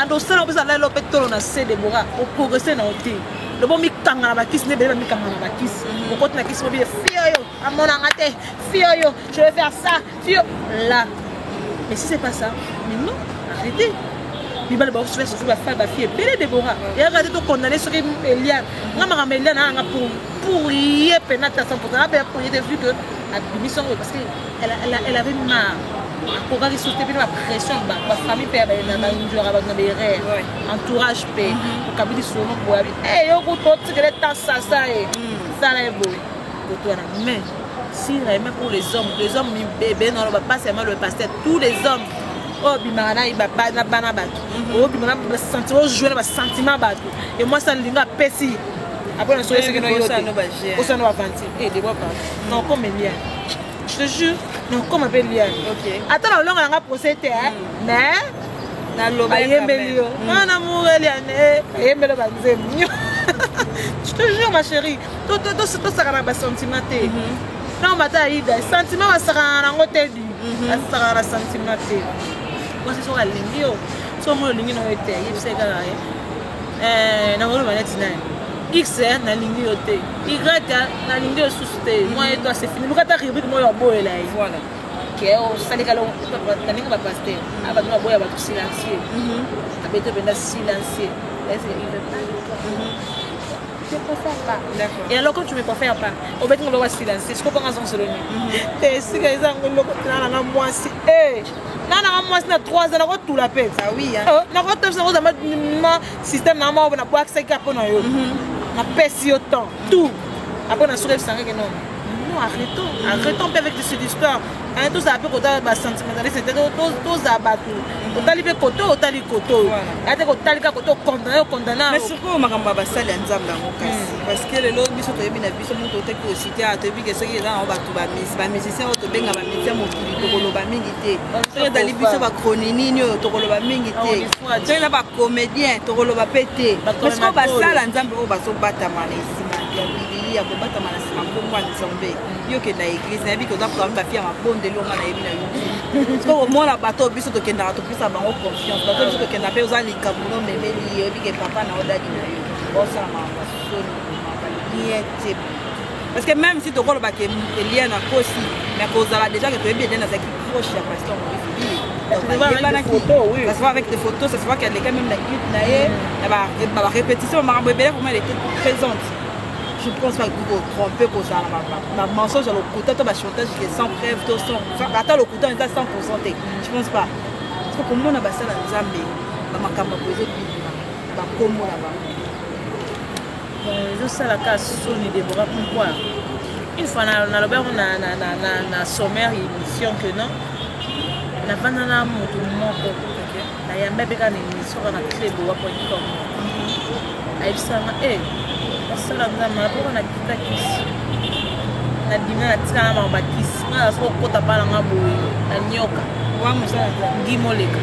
ando ça on peut ça là le pétolo na c'est de bora au progresser na hôtel le bon mi kanga ba kiss ne be mi kanga ba kiss au côté na kiss mo bi fio yo à mon angate fio yo je vais faire ça fio là mais si c'est pas ça mais non arrêtez. Il va le faire sur la femme, la fille, belle Déborah. Et regardez tout condamné sur Eliane. On a Eliane pour y être pénate à 100%. Pour y être vu que la mission parce qu'elle avait marre. Pour regarder sous la pression, ma famille perd des rêves, entourage paix. Pour qu'elle soit pour aller. Eh, yo, tout que les temps ça ça est beau. Mais si même pour les hommes, bébé, non, pas seulement le pasteur, tous les hommes. Oh bimana il bana batu oh bimana sentiment jouer na sentiment batu et moi ça linga pesi après on soyez ce que nous yote au sein de la vente et de pas non comme Eliane je te jure non comme appelle Eliane OK attends la longue nga procéder mais na loba yembelio mon amour Eliane yembelo banzemio je te jure ma chérie tout ça kana ba sentiment té non mata ida sentiment ba saka na ngote di saka na sentiment té c'est sur la ligne so mo ligne no ete yipse kala na ngolo maneti na x na ligne yote y na ligne yo susute moi et toi c'est fini bukata rubrique mo yo boye là voilà que o sali kala na ninga ba pasteur aba no boya ba silencieux abete benda silencieux est-ce qu'il veut pas te préfère pas. D'accord. Et alors quand tu me préfères pas, au fait on va silencer. Je comprends en solo. Et si les gens ont moi si nana moi na 3 ans na tout la paix. Ah oui hein. Na ko tofsa ko zama système na mo na box ça ka pona yo. Na pèse autant tout. Après on a sourire sans que non. Non, arrêtons avec cette histoire. Quand tout ça peut côté ba sentimentaliste, c'était tous abattu. Otali pe koto, otali koto. Ate ko tali ka koto condamné. Mais surtout makambo ba sala nzamba ngokasi. Parce que le lobby biso to yebi na biso moto te ko cité a te bi que soki eza ba tu ba musicien o to benga ba musicien mokili to koloba mingi te. Soki dali biso ba chronique nini to koloba mingi te. Soki na ba comédien to koloba pété. Parce que ba sala nzamba o ba so batama na isima ya bibili ya ko batama na sima ko kwa nzombe. Yo ke na église na bi ko za ko ba fia mabonde lo ngana yebi na yo. Parce que au moins bateau biso to kenda to pisa bango confiance. Bateau biso to kenda pe oza likabuno memeli yebi ke papa na oda di na yo. Bosa mama soni niete. Parce que même si tu vois que il y a un aussi, mais cause là déjà que tu es bien dans cette proche à pasteur Moïse. Ça se voit avec des photos, ça se voit qu'elle est quand même la clip la répétition ma bébé comment elle était présente. Je pense pas que vous trompez pour ça ma mensonge sur le côté de ma chantage qui est sans preuve tout son. Attends le côté est à 100%. Je pense pas. Parce que comme on a passé la Zambie, ma makambo posé ba komo là-bas. Je sais la casse sur les Déborah pourquoi une fois na Robert na sommaire émission que non na vanana moto moko na yamba beka na émission na cleboa.com aibisanga sala ngama pour na kita kisi na dina na tika na bakisi na so kota pala ngabo na nyoka wa musala ngimoleka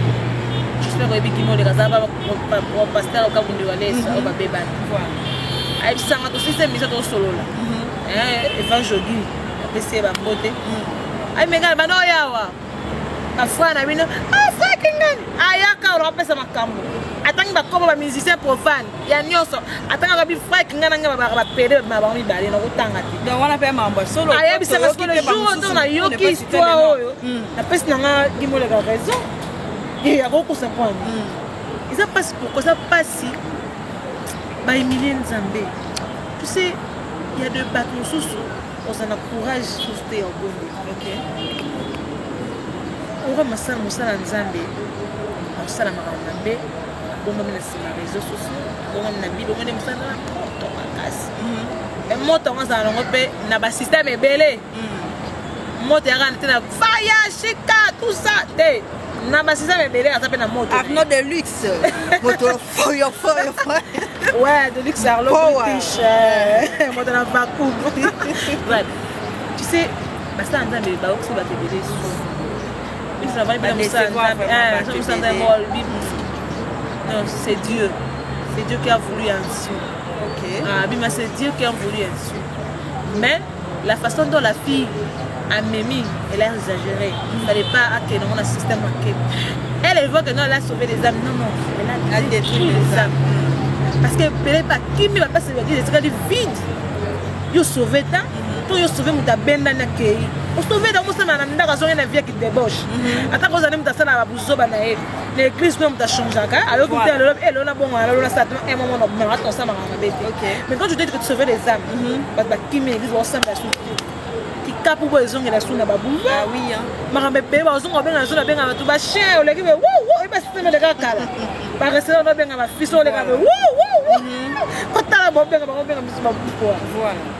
j'espère que ngimoleka za ba pasteur ka bundi walesa o ba bebani aibisanga to système mise to solo là évangile apesi ba mbote ai mega ba no yawa afana bino fucking ayaka ro apesa makambo atangi ba koba ba musicien profane ya nyoso atanga ba bi fucking ngana ba pere ba ba mi bale na kutanga ti donc wana pe mambo solo ayebisa parce que le jour on a yoki histoire oyo apesi nanga ngimoleka raison et ya ko se prendre ils a pas pourquoi ça passe ba humilier Nzambe. Tu sais, il y a deux bateaux sous on a courage sous tes orgones. OK. On va masala musala Nzambe. On sala Nzambe. On va mettre sur les réseaux sociaux. On va mettre Bible, on va mettre musala moto makasi. Et moto on va ngopé na ba système ebele. Moto ya kana tena fire shika tout ça. Na ba système ebele ça peut na moto. Arnaud de luxe. Moto fire. Ouais, de luxe Arlo British. Moi dans la vacuum. Tu sais, parce que Nzambe ba aussi ba te béder sous. Il travaille bien ça. Non, c'est Dieu. C'est Dieu qui a voulu ainsi. OK. Ah, mais c'est Dieu qui a voulu ainsi. Mais la façon dont la fille a mémi, elle a exagéré. Il fallait pas que dans un système manqué. Elle voit que non, elle a sauvé les âmes. Non, elle a détruit les âmes. Parce que peut-être pas qui ne va pas se dire c'est vide. Yo sauvé ta, toi yo sauvé muta benda na kei. O sauvé dans musa na ndaka zonga na vie qui débauche. Ata ko zanem ta sala ba buzoba na e. L'église comme ta changé ka. Alors que tu es là bon alors là ça un moment on met attends ça ma bête. Mais quand tu dis que tu sauves les âmes, parce que qui l'église va ensemble la suite. Qui cap pour les zonga la sous na ba buzoba. Ah oui hein. Ma bébé ba zonga ben na zona ben na tu ba chien o leki be wou e ba système de kala. Ba rester na ben na fiso le ka be wou. Quand tu as la voilà.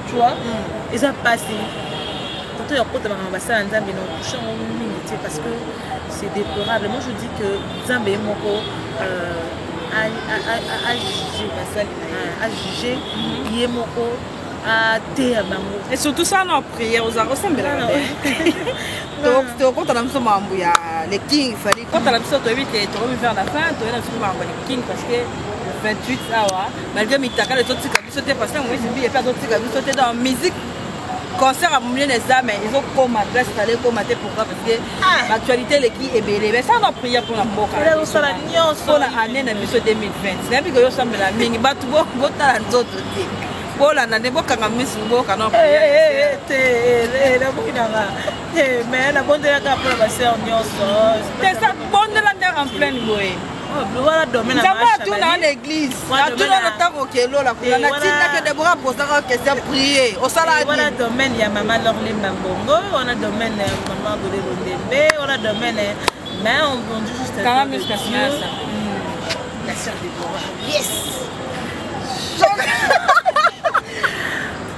Tu vois, ils ont passé. Quand tu as passé à Nzambe, parce que c'est déplorable. Moi, je dis que Nzambe est moko à juger, il est moko à théabango. Et surtout ça, on a prié aux arrostes. Donc, quand on a mis ce mambo, il y a les kings. Quand on a mis ce mambo, tu vas faire la fin, tu vas faire les kings parce que 28 awa malgré mitaka les autres cas sauter parce que moi je dis pas d'autres cas sauter dans musique concert à moulin les âmes ils ont comme adresse aller commenter pourquoi parce que l'actualité les qui est belle mais ça on a prié pour la mort pour la année na biso 2020 c'est bien que yo semble la mingi batu bo tala nzoto te bola na nebo kanga misu bo kana la bokina mais la bonne de la pour la sœur nyonso c'est ça bonne de la en pleine boé voilà domaine ça va tout dans l'église tout dans le temps okelo la kuna na tinda que Deborah posa ka question prier au sala voilà domaine ya maman Lorlemba Mbongo on a domaine maman Dolelo Ndembe on a domaine mais on dit juste quand même jusqu'à ça la sœur Deborah yes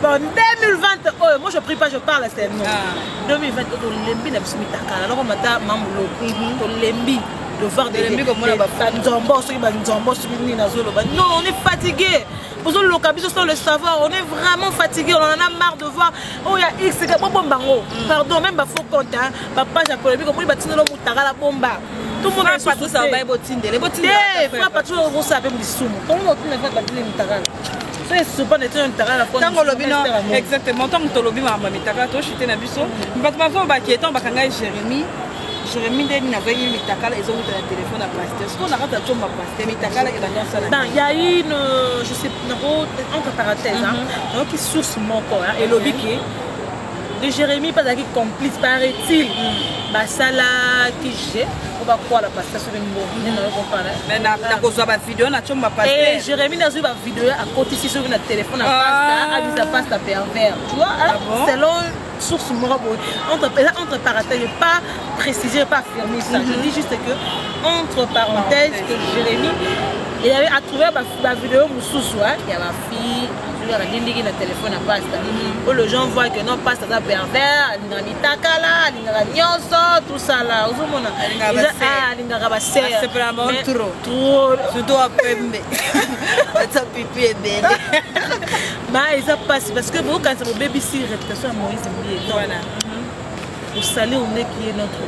bon 2020 oh moi je prie pas je parle c'est non 2020 to lembi na bisimi takala alors mata mamulo to lembi de voir des nzombo soki ba nzombo soki ni nazolo ba non on est fatigué pour le cabiso sur le savoir on est vraiment fatigué on en a marre de voir oh il y a X que bombango pardon même ba faux compte hein papa j'ai polémique comme il ba tinelo mutakala bomba tout le monde est pas tout ça ba botindele frère pas toujours vous savez bisoumu comment on ne fait pas tinelo mutakala c'est souvent était un terrain la fois tant lobby non exactement tant que lobby mama mitaka to chité na biso ba ma ba qui étant ba kanga Jérémy Deni n'a pas eu Mitakala et ils ont eu le téléphone à pasteur. Ce qu'on a raté à tomber à pasteur, Mitakala et dans ça. Il y a eu une, je sais pas, entre parenthèses, donc qui source mon corps et lobby qui de Jérémy pas d'acquis complice paraît-il. Bah ça là qui j'ai, on va quoi la pasteur sur le mot. Mais na cause ba vidéo na tomber à pasteur. Et Jérémy n'a eu ba vidéo à côté si sur notre téléphone à pasteur, à visa passe pervers. Tu vois, selon source entre parenthèses, je ne vais pas préciser, je ne vais pas affirmer ça. Je dis juste que, entre parenthèses, que Jérémy, il avait trouvé ma vidéo, il y a ma fille, il y a un téléphone à pasta. Où les gens voient que non, pasta est pervers, il y a un nyonso, tout ça là. Il y a un c'est vraiment trop. Surtout après, ça pipi est belle. Mais ça passe parce que quand c'est mon bébé si réputation à Moïse voilà. Au salé on est qui est notre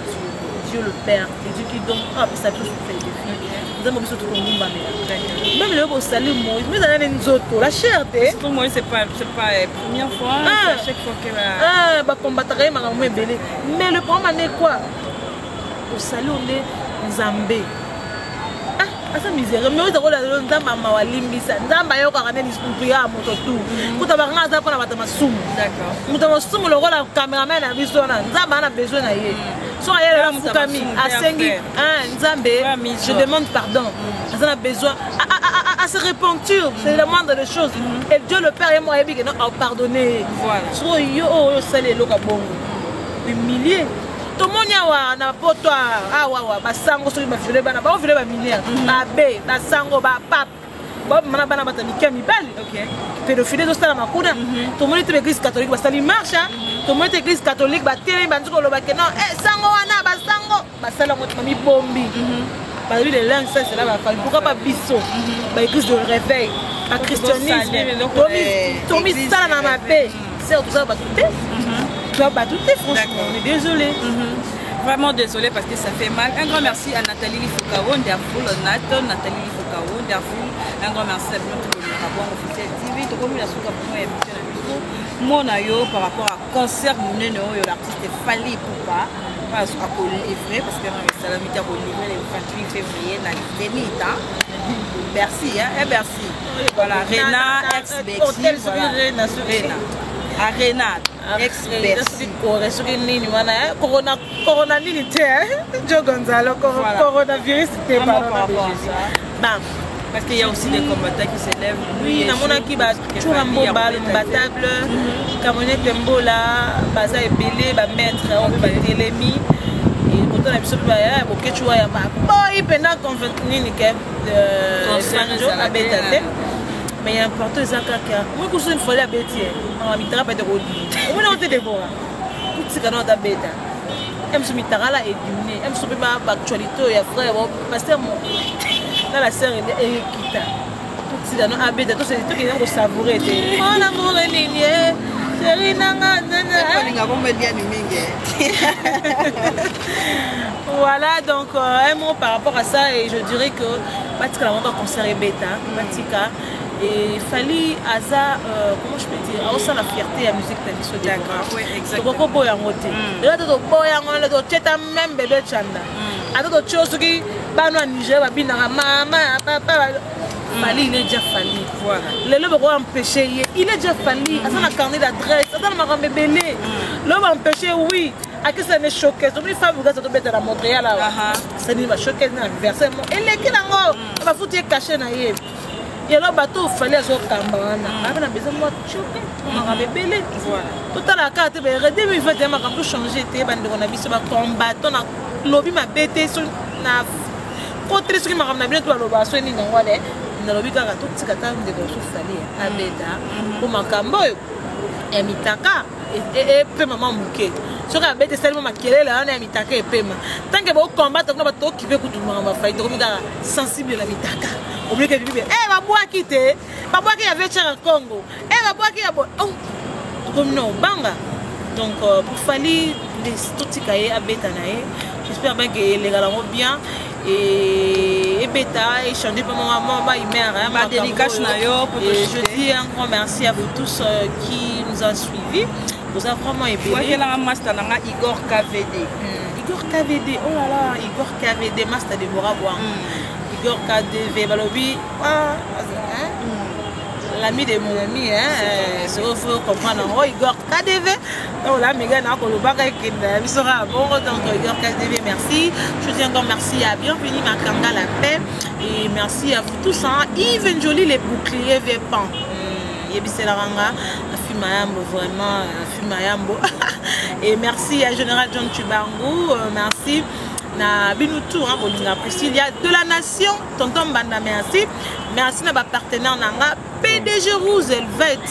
Dieu le Père, le Dieu qui donne sa vie sur les filles. Nous avons besoin de tout le monde. Même le au salé Moïse, mais ça une autres la cherté. Pour moi c'est pas la première fois, c'est à chaque fois que bah combattre ma belé. Mais le problème est quoi? Au salé on est Zambé. Asa misère mais on a le nzamba mawalimbisa nzamba yo ka kana discompris à moto tout kuta banga za pona bata masumu d'accord muta masumu le rôle cameraman a biso na nzamba na besoin na ye so ayele la mukami asengi nzambe je demande pardon asa na besoin à se repentir c'est la moindre des choses et Dieu le Père et moi ebi que non pardonner voilà so yo salé loka bongo humilié tout le monde a na poto awa basango soki bafile bana ba ofile ba minere babe basango ba pap ba mana bana bata mikami bali OK pédophile zo sala makuna tout le monde est l'église catholique ba sali marche tout le monde est l'église catholique ba télé ba nzuko lo ba ke non sango wana basango ba sala mo mami bombi ba lui le linge ça c'est là ba fa pourquoi pas biso ba église de réveil ba christianisme tomi sala na mabe c'est tout ça ba tout franchement, on est désolé. Vraiment désolé parce que ça fait mal. Un grand merci à Nathalie Lifokao, Nathalie Lifokao, un grand merci à notre rapport officiel TV. Tout comme la souka pour moi mon ayo par rapport à concert l'artiste Fally Ipupa parce qu'à livrer parce que dans le salamita pour livrer le 28 février dans Zénith. Merci merci. Voilà Rena ex Bexi Arena ex-Bercy. Corona nini te Joe Gonzalo, coronavirus te par rapport à ça. Parce qu'il y a aussi des combattants qui s'élèvent. Oui, namona ki ba churambo ba batable, Camerounais Tembola, baza ebele ba maître on ba telemi. Et pourtant la biso ba ya boke chua ya ba. Boy pendant convenir ke Sanjo abetate. Mais il y a un porteur de Zakaka. Moi, je suis une folie à Bétier. On va pas de rôle. On va te dévorer. Tout ce qu'on a dans Béta. Je suis mitara là et diminué. Je suis pas actualité. Il y a frère. Parce que là, la sœur est quitta. Tout ce qu'on a à Béta. Tout ce qu'on a savourer. Mon amour est ligné. Chérie, nana. Voilà, donc un mot par rapport à ça. Et je dirais que Batika l'a conservé Béta. Batika. Et Fally Aza, comment je peux dire, aussi la fierté à la musique traditionnelle. D'accord, oui, exactement. Tu peux pas y là, tu peux pas même bébé chanda. Alors, tu as dit, bah non, Niger, bah bien, maman, papa. Fally, il est déjà Fally. Voilà. Le lobe va empêcher, il est déjà Fally. Aza na carnet d'adresse, aza na marambe belé. L'homme empêché, oui. Aki ça ne showcase. Donc il faut vous gars ça à Montréal là. Ça dit va showcase na anniversaire. Et les qui nango va foutre caché na yé. Et là bateau fallait zo kambana. Avec la besoin moi choqué. On a bébé. Voilà. Tout à la carte be redé mais va dire tout changer té bande on a vu ça combattre na lobby ma bête sur na contre ce qui m'a ramené bien tout le bas soigner na wale. Na lobby kaka tout tikata ndeko sufali abeta. Pour makambo et mitaka et peu maman muke. Sur la bête seulement maquillée là on est mitaka et pema. Tant que vous combattre on va tout qui veut que tout le monde va faire donc sensible la mitaka. Oubliez que tu dis eh va boire quitter. Va boire qui avait cher au Congo. Eh va boire qui a bon. Comme non banga. Donc pour Fally les tout tikaye abeta nae. J'espère bien que les gars vont bien. Et bêta et chanter pour maman ma dédicace je dis un grand merci à vous tous qui nous ont suivis. Vous avez vraiment aimé. Igor KVD. Igor KVD, oh là là, Igor KVD, master de Borabois. Igor KVD, Balobi, l'ami de mon ami, il faut comprendre. Oh, Igor KVD, donc là, Megan a il sera bon. Donc, Igor KVD, merci. Je dis encore merci à Bienvenue Makanga la paix. Et merci à vous tous. Yves Njoli, les boucliers Vépan. Yebiselaranga, Fimayambo, vraiment, Fimayambo. Et merci à Général John Tubangu, merci. Na Binoutou, Bolinga Priscilla, de la nation, Tonton Banda, merci. Merci à ma partenaire Nanga, PDG Roosevelt.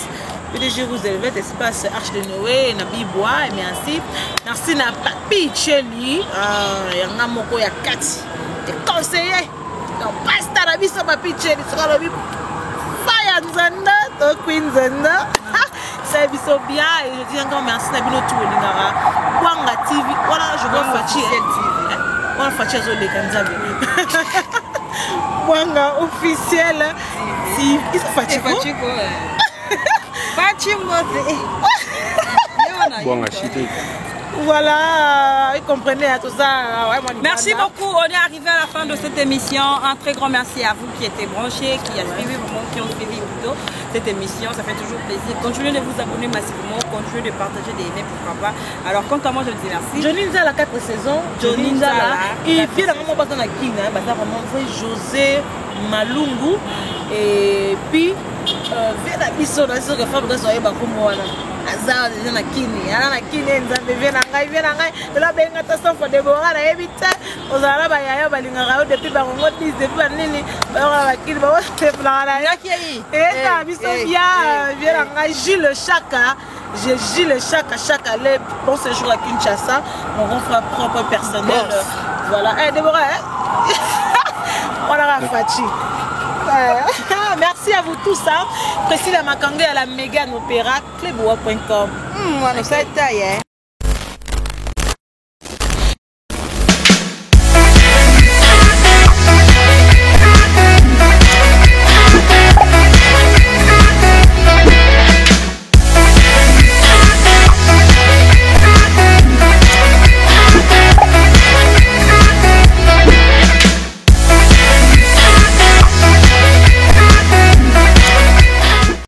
PDG Roosevelt, espace Arche de Noé, Nabi Bois, et merci. Merci à Papi Cheli, Yanga Moko Yakati, et conseiller. Donc, Pasta Nabi, ça Papi Cheli, ça va Fire Zanda, Queen Zanda. Ça va bien, et je dis encore merci à Binoutou Bolingara. Wanga TV, voilà, je vois Fachi. Wanga Fachi Zolé Kanzabe. Wanga officiel. Si, il s'est Fachi quoi? Fachi Mode. Wanga Chité. Voilà, vous comprenez tout ça. Ouais, merci beaucoup. On est arrivé à la fin de cette émission. Un très grand merci à vous qui étiez branchés, qui ont suivi plutôt cette émission. Ça fait toujours plaisir. Continuez de vous abonner massivement, continuez de partager, d'aimer, pourquoi pas. Alors, quant à moi, je vous dis merci. Johnny Nza la 4 saisons. Johnny Nza et puis, dans mon bassin à Kina, vraiment José Malungu. Et puis, vers la mission, dans ce que Fabien Soye Bakumo. Azar de na kini ana kini nzambe vena ngai la benga ta sanfa de bora na ebita ozala ba yaya balinga rao depuis ba ngo 10 depuis ba nini ba ba kini ba te plana yakei na biso bien vena ngai Gilles Chaka. J'ai Gilles Chaka les bon séjour à Kinshasa mon grand propre personnel voilà Déborah on a Fachi. Merci à vous tous. Priscilla Makanga à la Mégane Opéra, clebois.com. On est ça.